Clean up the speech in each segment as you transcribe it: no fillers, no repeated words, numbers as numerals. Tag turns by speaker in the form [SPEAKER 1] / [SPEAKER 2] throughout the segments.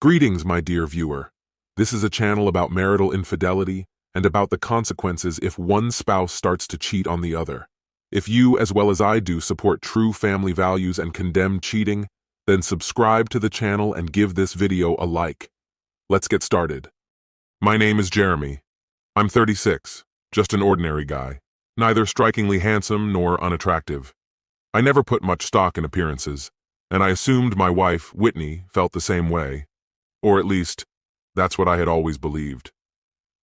[SPEAKER 1] Greetings, my dear viewer. This is a channel about marital infidelity and about the consequences if one spouse starts to cheat on the other. If you, as well as I do, support true family values and condemn cheating, then subscribe to the channel and give this video a like. Let's get started. My name is Jeremy. I'm 36, just an ordinary guy, neither strikingly handsome nor unattractive. I never put much stock in appearances, and I assumed my wife, Whitney, felt the same way. Or at least, that's what I had always believed.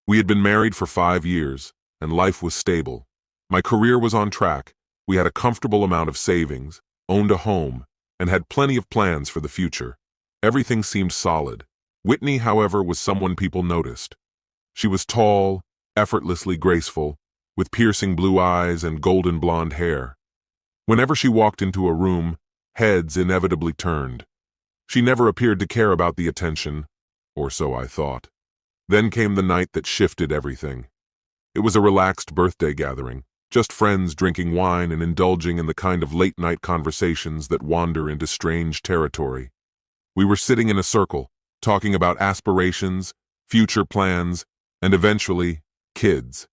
[SPEAKER 1] We had been married for 5 years, and life was stable. My career was on track, we had a comfortable amount of savings, owned a home, and had plenty of plans for the future. Everything seemed solid. Whitney, however, was someone people noticed. She was tall, effortlessly graceful, with piercing blue eyes and golden blonde hair. Whenever she walked into a room, heads inevitably turned. She never appeared to care about the attention, or so I thought. Then came the night that shifted everything. It was a relaxed birthday gathering, just friends drinking wine and indulging in the kind of late-night conversations that wander into strange territory. We were sitting in a circle, talking about aspirations, future plans, and eventually, kids.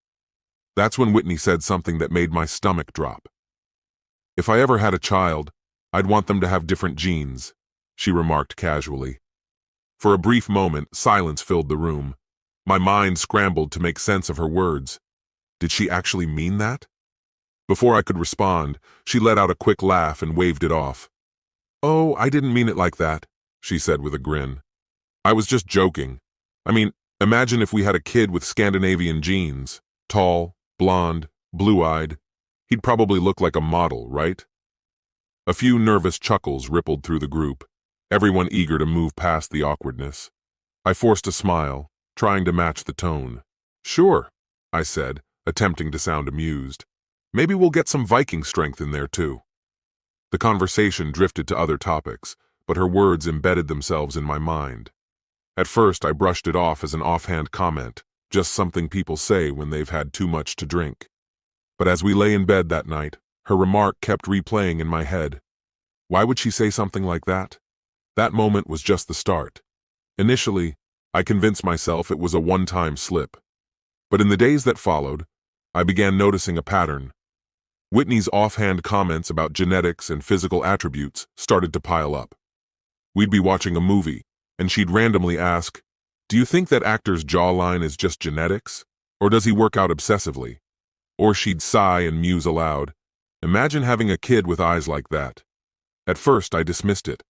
[SPEAKER 1] That's when Whitney said something that made my stomach drop. "If I ever had a child, I'd want them to have different genes," she remarked casually. For a brief moment, silence filled the room. My mind scrambled to make sense of her words. Did she actually mean that? Before I could respond, she let out a quick laugh and waved it off. "Oh, I didn't mean it like that," she said with a grin. "I was just joking. I mean, imagine if we had a kid with Scandinavian genes. Tall, blonde, blue-eyed. He'd probably look like a model, right?" A few nervous chuckles rippled through the group, everyone eager to move past the awkwardness. I forced a smile, trying to match the tone. "Sure," I said, attempting to sound amused. "Maybe we'll get some Viking strength in there too." The conversation drifted to other topics, but her words embedded themselves in my mind. At first, I brushed it off as an offhand comment, just something people say when they've had too much to drink. But as we lay in bed that night, her remark kept replaying in my head. Why would she say something like that? That moment was just the start. Initially, I convinced myself it was a one-time slip. But in the days that followed, I began noticing a pattern. Whitney's offhand comments about genetics and physical attributes started to pile up. We'd be watching a movie, and she'd randomly ask, "Do you think that actor's jawline is just genetics? Or does he work out obsessively?" Or she'd sigh and muse aloud, "Imagine having a kid with eyes like that." At first, I dismissed it.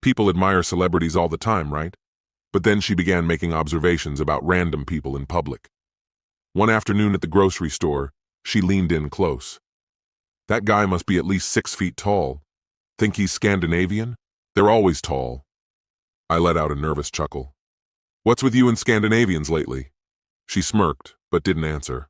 [SPEAKER 1] People admire celebrities all the time, right? But then she began making observations about random people in public. One afternoon at the grocery store, she leaned in close. "That guy must be at least 6 feet tall. Think he's Scandinavian? They're always tall." I let out a nervous chuckle. "What's with you and Scandinavians lately?" She smirked, but didn't answer.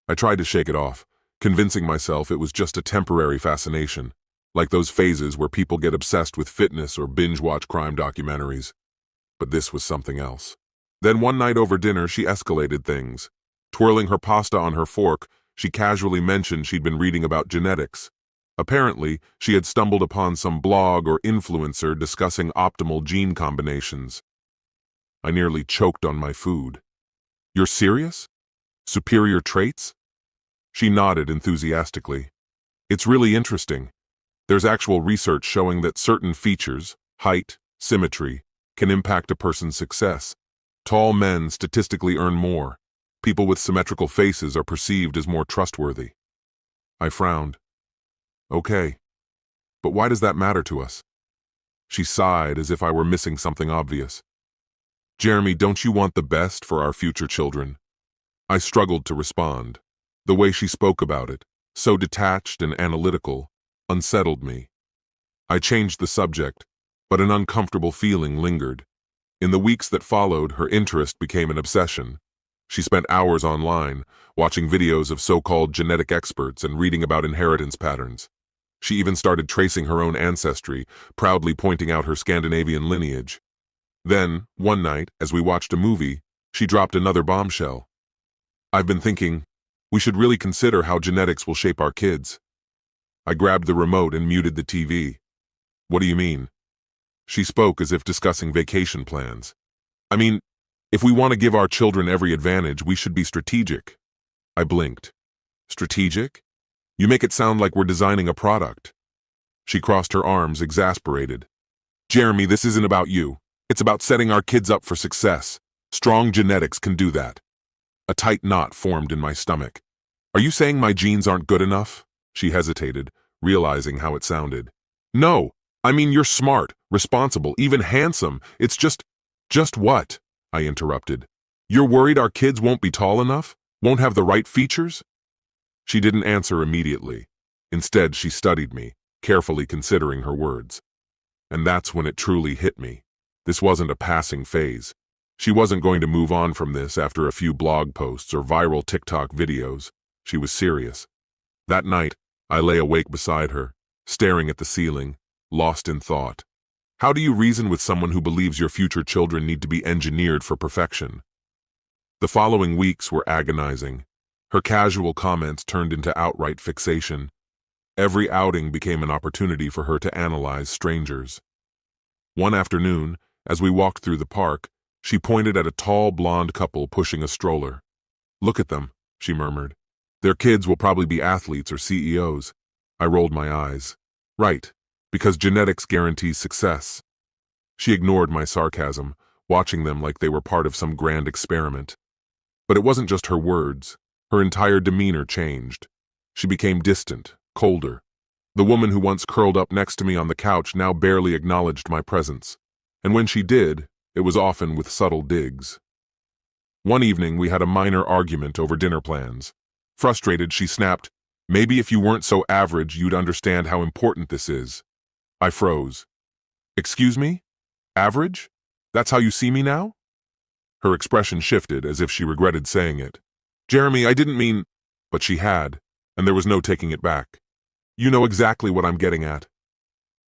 [SPEAKER 1] I tried to shake it off, convincing myself it was just a temporary fascination, like those phases where people get obsessed with fitness or binge-watch crime documentaries. But this was something else. Then one night over dinner, she escalated things. Twirling her pasta on her fork, she casually mentioned she'd been reading about genetics. Apparently, she had stumbled upon some blog or influencer discussing optimal gene combinations. I nearly choked on my food. "You're serious? Superior traits?" She nodded enthusiastically. "It's really interesting. There's actual research showing that certain features, height, symmetry, can impact a person's success. Tall men statistically earn more. People with symmetrical faces are perceived as more trustworthy." I frowned. "Okay, but why does that matter to us?" She sighed as if I were missing something obvious. "Jeremy, don't you want the best for our future children?" I struggled to respond. The way she spoke about it, so detached and analytical, unsettled me. I changed the subject, but an uncomfortable feeling lingered. In the weeks that followed, her interest became an obsession. She spent hours online, watching videos of so-called genetic experts and reading about inheritance patterns. She even started tracing her own ancestry, proudly pointing out her Scandinavian lineage. Then, one night, as we watched a movie, she dropped another bombshell. "I've been thinking, we should really consider how genetics will shape our kids." I grabbed the remote and muted the TV. "What do you mean?" She spoke as if discussing vacation plans. I mean, if we want to give our children every advantage, we should be strategic. I blinked. Strategic? You make it sound like we're designing a product. She crossed her arms, exasperated. Jeremy, this isn't about you. It's about setting our kids up for success. Strong genetics can do that. A tight knot formed in my stomach. Are you saying my genes aren't good enough? She hesitated, realizing how it sounded. No, I mean you're smart, responsible, even handsome. It's just what? I interrupted. You're worried our kids won't be tall enough? Won't have the right features? She didn't answer immediately. Instead, she studied me, carefully considering her words. And that's when it truly hit me. This wasn't a passing phase. She wasn't going to move on from this after a few blog posts or viral TikTok videos. She was serious. That night, I lay awake beside her, staring at the ceiling, lost in thought. How do you reason with someone who believes your future children need to be engineered for perfection? The following weeks were agonizing. Her casual comments turned into outright fixation. Every outing became an opportunity for her to analyze strangers. One afternoon, as we walked through the park, she pointed at a tall blonde couple pushing a stroller. Look at them, she murmured. Their kids will probably be athletes or CEOs. I rolled my eyes. Right, because genetics guarantees success. She ignored my sarcasm, watching them like they were part of some grand experiment. But it wasn't just her words. Her entire demeanor changed. She became distant, colder. The woman who once curled up next to me on the couch now barely acknowledged my presence. And when she did, it was often with subtle digs. One evening, we had a minor argument over dinner plans. Frustrated, she snapped, "Maybe if you weren't so average, you'd understand how important this is." I froze. Excuse me? Average? That's how you see me now? Her expression shifted as if she regretted saying it. Jeremy, I didn't mean... But she had, and there was no taking it back. You know exactly what I'm getting at.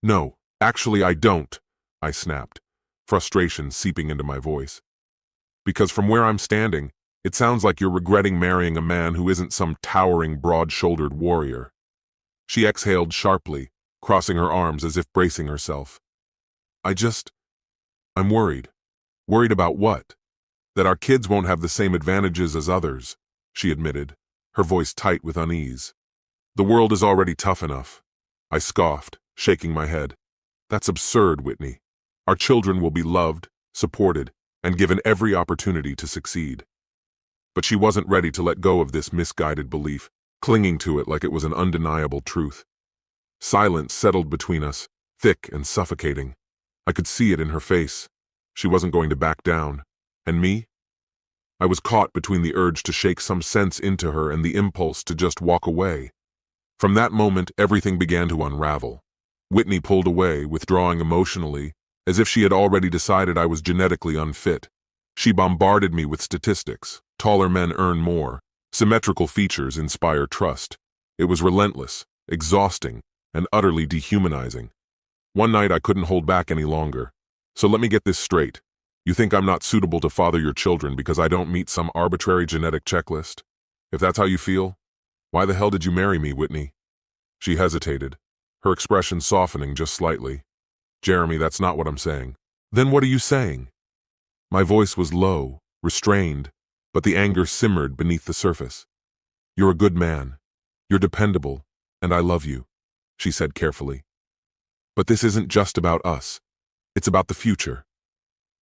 [SPEAKER 1] No, actually I don't, I snapped, frustration seeping into my voice. Because from where I'm standing, it sounds like you're regretting marrying a man who isn't some towering, broad-shouldered warrior. She exhaled sharply, crossing her arms as if bracing herself. I'm worried. Worried about what? That our kids won't have the same advantages as others, she admitted, her voice tight with unease. The world is already tough enough. I scoffed, shaking my head. That's absurd, Whitney. Our children will be loved, supported, and given every opportunity to succeed. But she wasn't ready to let go of this misguided belief, clinging to it like it was an undeniable truth. Silence settled between us, thick and suffocating. I could see it in her face. She wasn't going to back down. And me? I was caught between the urge to shake some sense into her and the impulse to just walk away. From that moment, everything began to unravel. Whitney pulled away, withdrawing emotionally, as if she had already decided I was genetically unfit. She bombarded me with statistics. Taller men earn more. Symmetrical features inspire trust. It was relentless, exhausting, and utterly dehumanizing. One night I couldn't hold back any longer. So let me get this straight. You think I'm not suitable to father your children because I don't meet some arbitrary genetic checklist? If that's how you feel, why the hell did you marry me, Whitney? She hesitated, her expression softening just slightly. Jeremy, that's not what I'm saying. Then what are you saying? My voice was low, restrained, but the anger simmered beneath the surface. You're a good man. You're dependable, and I love you, she said carefully. But this isn't just about us. It's about the future.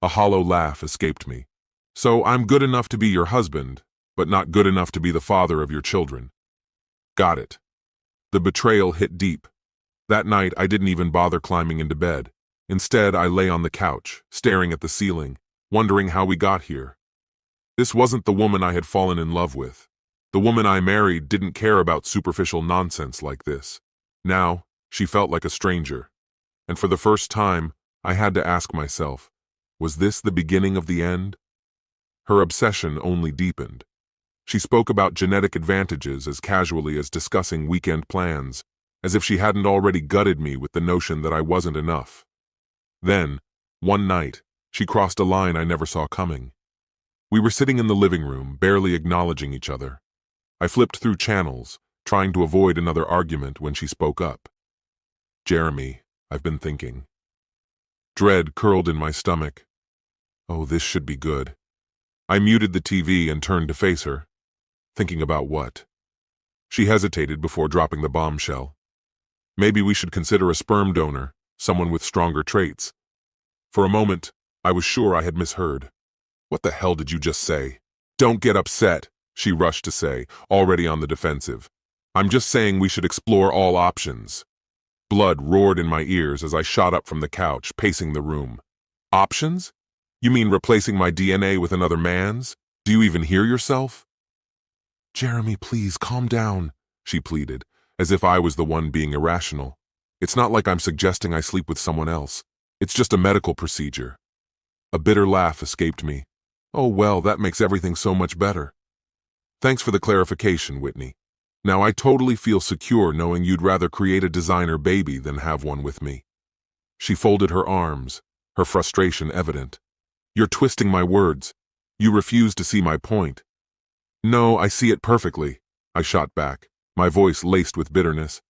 [SPEAKER 1] A hollow laugh escaped me. So I'm good enough to be your husband, but not good enough to be the father of your children. Got it. The betrayal hit deep. That night, I didn't even bother climbing into bed. Instead, I lay on the couch, staring at the ceiling, wondering how we got here. This wasn't the woman I had fallen in love with. The woman I married didn't care about superficial nonsense like this. Now, she felt like a stranger. And for the first time, I had to ask myself, was this the beginning of the end? Her obsession only deepened. She spoke about genetic advantages as casually as discussing weekend plans, as if she hadn't already gutted me with the notion that I wasn't enough. Then, one night, she crossed a line I never saw coming. We were sitting in the living room, barely acknowledging each other. I flipped through channels, trying to avoid another argument when she spoke up. Jeremy, I've been thinking. Dread curled in my stomach. Oh, this should be good. I muted the TV and turned to face her. Thinking about what? She hesitated before dropping the bombshell. Maybe we should consider a sperm donor, someone with stronger traits. For a moment, I was sure I had misheard. What the hell did you just say? Don't get upset, she rushed to say, already on the defensive. I'm just saying we should explore all options. Blood roared in my ears as I shot up from the couch, pacing the room. Options? You mean replacing my DNA with another man's? Do you even hear yourself? Jeremy, please, calm down, she pleaded, as if I was the one being irrational. It's not like I'm suggesting I sleep with someone else. It's just a medical procedure. A bitter laugh escaped me. Oh well, that makes everything so much better. Thanks for the clarification, Whitney. Now I totally feel secure knowing you'd rather create a designer baby than have one with me. She folded her arms, her frustration evident. You're twisting my words. You refuse to see my point. No, I see it perfectly, I shot back, my voice laced with bitterness.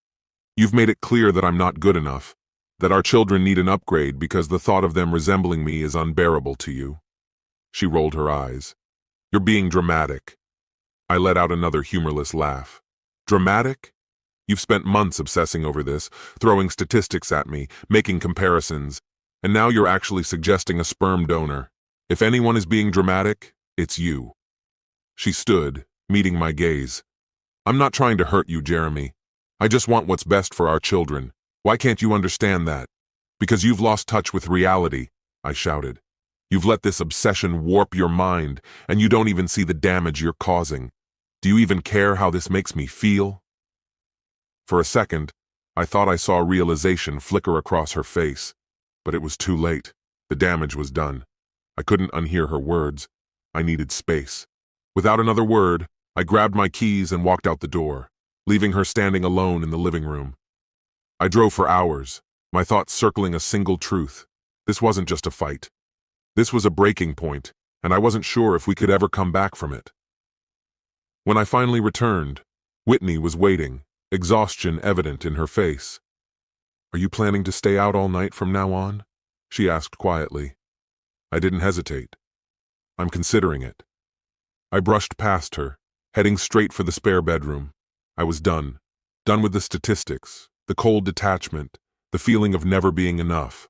[SPEAKER 1] You've made it clear that I'm not good enough, that our children need an upgrade because the thought of them resembling me is unbearable to you. She rolled her eyes. You're being dramatic. I let out another humorless laugh. Dramatic? You've spent months obsessing over this, throwing statistics at me, making comparisons, and now you're actually suggesting a sperm donor. If anyone is being dramatic, it's you. She stood, meeting my gaze. I'm not trying to hurt you, Jeremy. I just want what's best for our children. Why can't you understand that? Because you've lost touch with reality, I shouted. You've let this obsession warp your mind, and you don't even see the damage you're causing. Do you even care how this makes me feel? For a second, I thought I saw realization flicker across her face, but it was too late. The damage was done. I couldn't unhear her words. I needed space. Without another word, I grabbed my keys and walked out the door, leaving her standing alone in the living room. I drove for hours, my thoughts circling a single truth. This wasn't just a fight. This was a breaking point, and I wasn't sure if we could ever come back from it. When I finally returned, Whitney was waiting, exhaustion evident in her face. Are you planning to stay out all night from now on? She asked quietly. I didn't hesitate. I'm considering it. I brushed past her, heading straight for the spare bedroom. I was done. Done with the statistics, the cold detachment, the feeling of never being enough.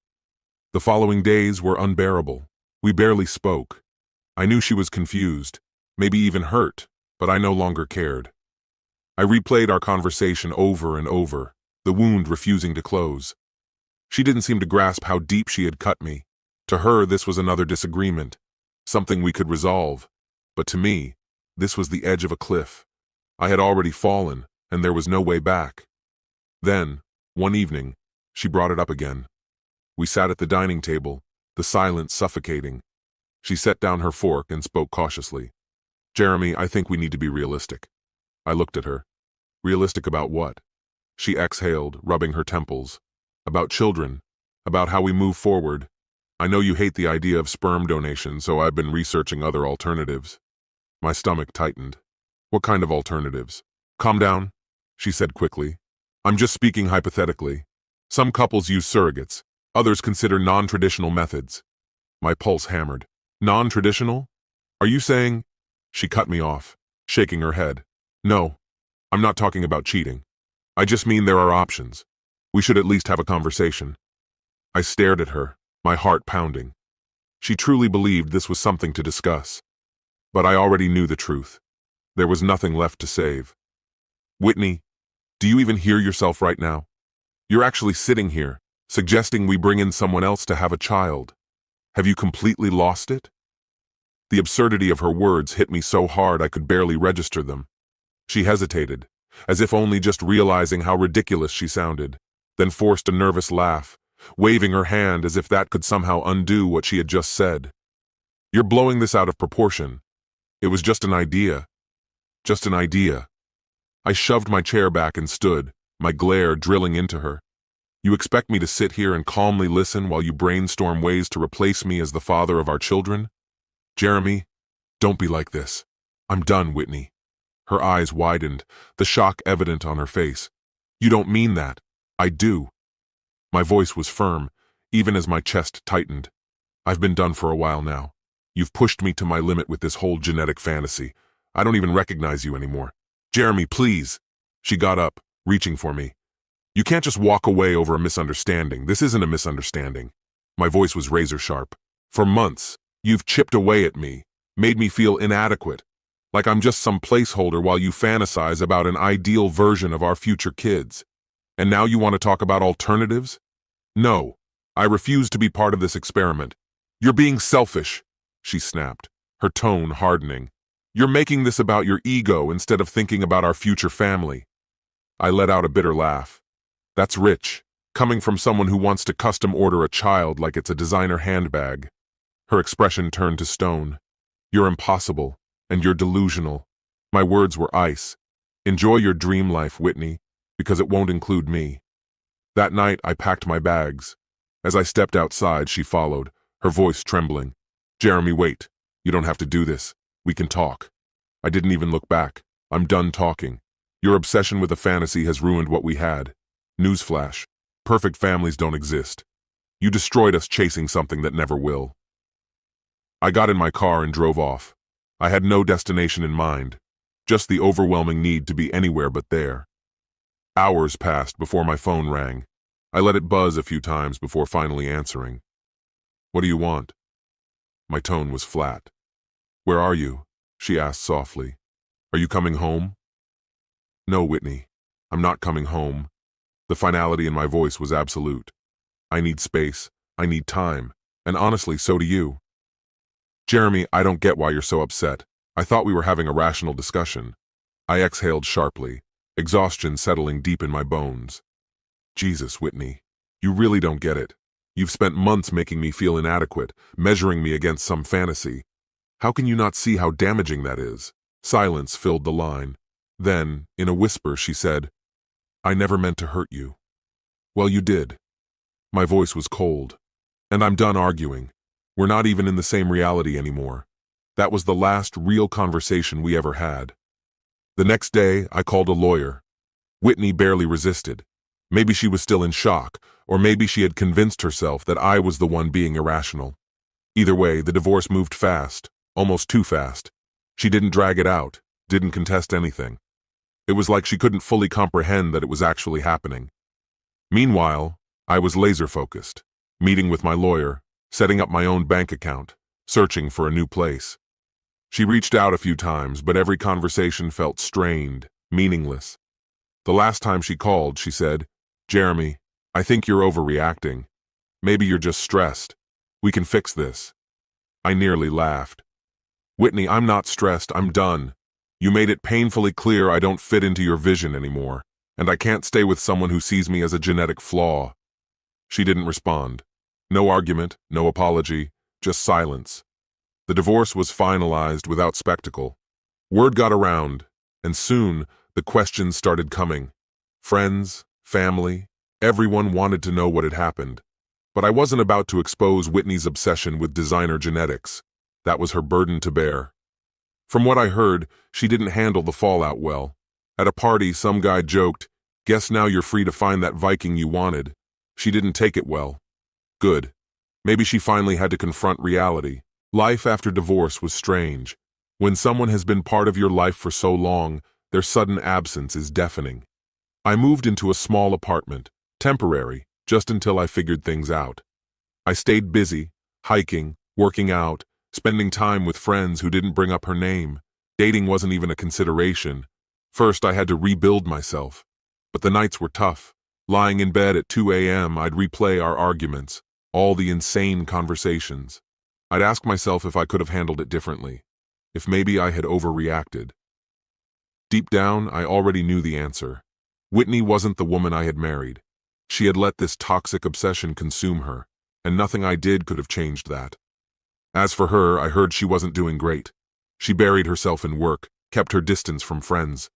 [SPEAKER 1] The following days were unbearable. We barely spoke. I knew she was confused, maybe even hurt, but I no longer cared. I replayed our conversation over and over, the wound refusing to close. She didn't seem to grasp how deep she had cut me. To her, this was another disagreement, something we could resolve. But to me, this was the edge of a cliff. I had already fallen, and there was no way back. Then, one evening, she brought it up again. We sat at the dining table, the silence suffocating. She set down her fork and spoke cautiously. Jeremy, I think we need to be realistic. I looked at her. Realistic about what? She exhaled, rubbing her temples. About children. About how we move forward. I know you hate the idea of sperm donation, so I've been researching other alternatives. My stomach tightened. What kind of alternatives? Calm down, she said quickly. I'm just speaking hypothetically. Some couples use surrogates. Others consider non-traditional methods. My pulse hammered. Non-traditional? Are you saying? She cut me off, shaking her head. No, I'm not talking about cheating. I just mean there are options. We should at least have a conversation. I stared at her, my heart pounding. She truly believed this was something to discuss. But I already knew the truth. There was nothing left to save. Whitney, do you even hear yourself right now? You're actually sitting here, suggesting we bring in someone else to have a child. Have you completely lost it? The absurdity of her words hit me so hard I could barely register them. She hesitated, as if only just realizing how ridiculous she sounded, then forced a nervous laugh, waving her hand as if that could somehow undo what she had just said. You're blowing this out of proportion. It was just an idea. Just an idea. I shoved my chair back and stood, my glare drilling into her. You expect me to sit here and calmly listen while you brainstorm ways to replace me as the father of our children? Jeremy, don't be like this. I'm done, Whitney. Her eyes widened, the shock evident on her face. You don't mean that. I do. My voice was firm, even as my chest tightened. I've been done for a while now. You've pushed me to my limit with this whole genetic fantasy. I don't even recognize you anymore. Jeremy, please. She got up, reaching for me. You can't just walk away over a misunderstanding. This isn't a misunderstanding. My voice was razor sharp. For months, you've chipped away at me, made me feel inadequate, like I'm just some placeholder while you fantasize about an ideal version of our future kids. And now you want to talk about alternatives? No, I refuse to be part of this experiment. You're being selfish, she snapped, her tone hardening. You're making this about your ego instead of thinking about our future family. I let out a bitter laugh. That's rich, coming from someone who wants to custom order a child like it's a designer handbag. Her expression turned to stone. You're impossible, and you're delusional. My words were ice. Enjoy your dream life, Whitney, because it won't include me. That night, I packed my bags. As I stepped outside, she followed, her voice trembling. Jeremy, wait. You don't have to do this. We can talk. I didn't even look back. I'm done talking. Your obsession with a fantasy has ruined what we had. Newsflash. Perfect families don't exist. You destroyed us chasing something that never will. I got in my car and drove off. I had no destination in mind, just the overwhelming need to be anywhere but there. Hours passed before my phone rang. I let it buzz a few times before finally answering. What do you want? My tone was flat. Where are you? She asked softly. Are you coming home? No, Whitney. I'm not coming home. The finality in my voice was absolute. I need space. I need time. And honestly, so do you. Jeremy, I don't get why you're so upset. I thought we were having a rational discussion. I exhaled sharply, exhaustion settling deep in my bones. Jesus, Whitney, you really don't get it. You've spent months making me feel inadequate, measuring me against some fantasy. How can you not see how damaging that is? Silence filled the line. Then, in a whisper, she said, I never meant to hurt you. Well, you did. My voice was cold. And I'm done arguing. We're not even in the same reality anymore. That was the last real conversation we ever had. The next day, I called a lawyer. Whitney barely resisted. Maybe she was still in shock, or maybe she had convinced herself that I was the one being irrational. Either way, the divorce moved fast, almost too fast. She didn't drag it out, didn't contest anything. It was like she couldn't fully comprehend that it was actually happening. Meanwhile, I was laser-focused, meeting with my lawyer, setting up my own bank account, searching for a new place. She reached out a few times, but every conversation felt strained, meaningless. The last time she called, she said, Jeremy, I think you're overreacting. Maybe you're just stressed. We can fix this. I nearly laughed. Whitney, I'm not stressed. I'm done. You made it painfully clear I don't fit into your vision anymore, and I can't stay with someone who sees me as a genetic flaw. She didn't respond. No argument, no apology, just silence. The divorce was finalized without spectacle. Word got around, and soon the questions started coming. Friends, family, everyone wanted to know what had happened. But I wasn't about to expose Whitney's obsession with designer genetics. That was her burden to bear. From what I heard, she didn't handle the fallout well. At a party, some guy joked, "Guess now you're free to find that Viking you wanted." She didn't take it well. Good. Maybe she finally had to confront reality. Life after divorce was strange. When someone has been part of your life for so long, their sudden absence is deafening. I moved into a small apartment, temporary, just until I figured things out. I stayed busy, hiking, working out, spending time with friends who didn't bring up her name. Dating wasn't even a consideration. First, I had to rebuild myself. But the nights were tough. Lying in bed at 2 a.m., I'd replay our arguments, all the insane conversations. I'd ask myself if I could have handled it differently, if maybe I had overreacted. Deep down, I already knew the answer. Whitney wasn't the woman I had married. She had let this toxic obsession consume her, and nothing I did could have changed that. As for her, I heard she wasn't doing great. She buried herself in work, kept her distance from friends.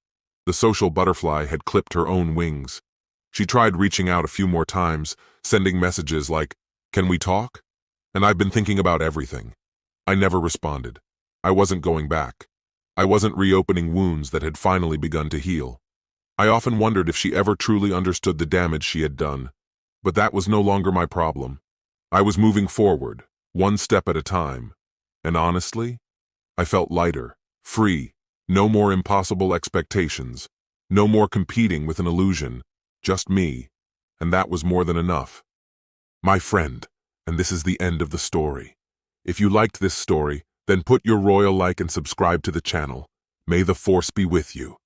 [SPEAKER 1] The social butterfly had clipped her own wings. She tried reaching out a few more times, sending messages like, "Can we talk?" And I've been thinking about everything. I never responded. I wasn't going back. I wasn't reopening wounds that had finally begun to heal. I often wondered if she ever truly understood the damage she had done. But that was no longer my problem. I was moving forward, one step at a time. And honestly, I felt lighter, free, no more impossible expectations, no more competing with an illusion, just me, and that was more than enough. My friend, and this is the end of the story. If you liked this story, then put your royal like and subscribe to the channel. May the force be with you.